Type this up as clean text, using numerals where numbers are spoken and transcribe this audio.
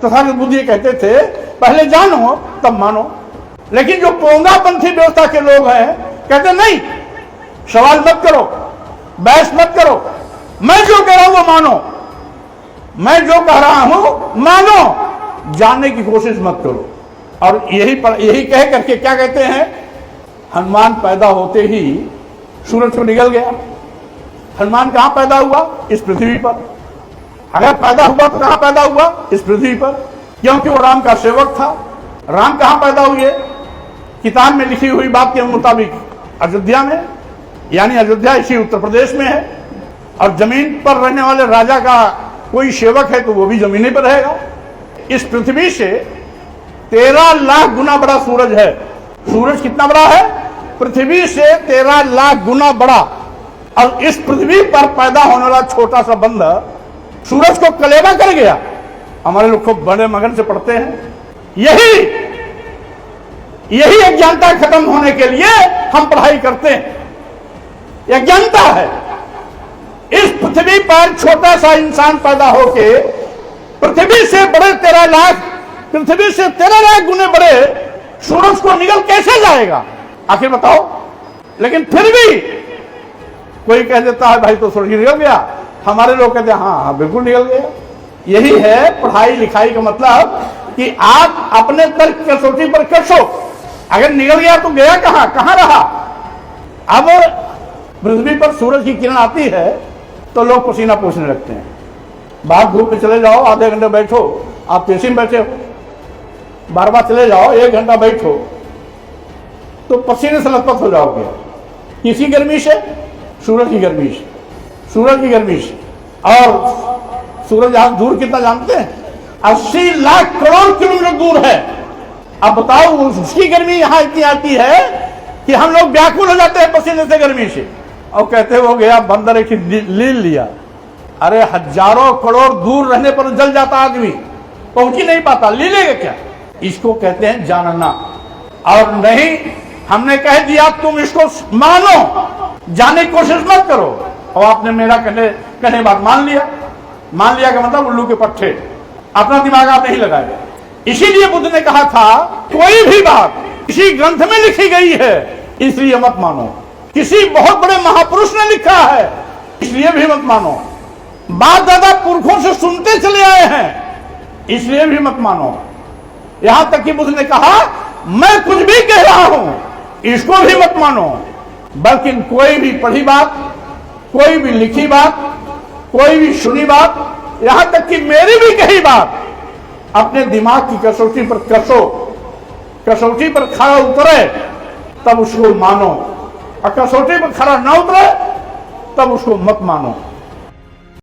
तथागत बुद्ध ये कहते थे पहले जानो तब मानो। लेकिन जो पोंगापंथी व्यवस्था के लोग हैं कहते नहीं, सवाल मत करो, बहस मत करो, मैं जो कह रहा हूं वो मानो, मैं जो कह रहा हूं मानो, जानने की कोशिश मत करो। और यही कह करके क्या कहते हैं, हनुमान पैदा होते ही सूरज को निकल गया। हनुमान कहां पैदा हुआ? इस पृथ्वी पर। अगर पैदा हुआ तो कहां पैदा हुआ? इस पृथ्वी पर, क्योंकि वो राम का सेवक था। राम कहां पैदा हुए? किताब में लिखी हुई बात के मुताबिक अयोध्या में, यानी अयोध्या इसी उत्तर प्रदेश में है। और जमीन पर रहने वाले राजा का कोई सेवक है तो वो भी जमीन पर रहेगा। इस पृथ्वी से 13 लाख गुना बड़ा सूरज है। सूरज कितना बड़ा है? पृथ्वी से 13 लाख गुना बड़ा। और इस पृथ्वी पर पैदा होने वाला छोटा सा बंदा सूरज को कलेवा कर गया। हमारे लोग खूब बड़े मगन से पढ़ते हैं। यही अज्ञानता खत्म होने के लिए हम पढ़ाई करते हैं। अज्ञानता है। इस पृथ्वी पर छोटा सा इंसान पैदा होके पृथ्वी से 13 लाख गुने बड़े सूरज को निकल कैसे जाएगा? आखिर बताओ। लेकिन फिर भी कोई कह देता है भाई तो सूरज निकल गया। हमारे लोग कहते हैं हाँ बिल्कुल निकल गया। यही है पढ़ाई लिखाई का मतलब कि आप अपने तर्क कसौटी पर कसो। अगर निकल गया तो गया कहां रहा? अब पृथ्वी पर सूरज की किरण आती है तो लोग पसीना पोछने लगते हैं। बाहर धूप में चले जाओ, आधे घंटे बैठो, आप एसी में बैठे हो, बार चले जाओ 1 घंटा बैठो तो पसीने से लथपथ हो जाओगे। किसी गर्मी से? सूरज की गर्मी से। सूरज की गर्मी से। और सूरज यहां दूर कितना जानते हैं? 80 लाख करोड़ किलोमीटर दूर है। अब बताओ उसकी गर्मी यहां इतनी आती है कि हम लोग व्याकुल हो जाते हैं पसीने से, गर्मी से। और कहते हो गया बंदर एक लील लिया। अरे हजारों करोड़ दूर रहने पर जल जाता आदमी, पहुंच ही नहीं पाता, ली लेगा क्या? इसको कहते हैं जानना। और नहीं, हमने कह दिया तुम इसको मानो, जानने की कोशिश मत करो। और आपने मेरा कहने बात मान लिया का मतलब उल्लू के पट्टे, अपना दिमाग आप नहीं लगाए। इसीलिए बुद्ध ने कहा था कोई भी बात किसी ग्रंथ में लिखी गई है इसलिए मत मानो, किसी बहुत बड़े महापुरुष ने लिखा है इसलिए भी मत मानो, बाप दादा पुरखों से सुनते चले आए हैं इसलिए भी मत मानो। यहां तक कि बुद्ध ने कहा मैं कुछ भी कह रहा हूं इसको भी मत मानो, बल्कि कोई भी पढ़ी बात, कोई भी लिखी बात, कोई भी सुनी बात, यहां तक कि मेरी भी कही बात अपने दिमाग की कसौटी पर कसो, कसौटी पर खरा उतरे तब उसको मानो, और कसौटी पर खरा ना उतरे तब उसको मत मानो।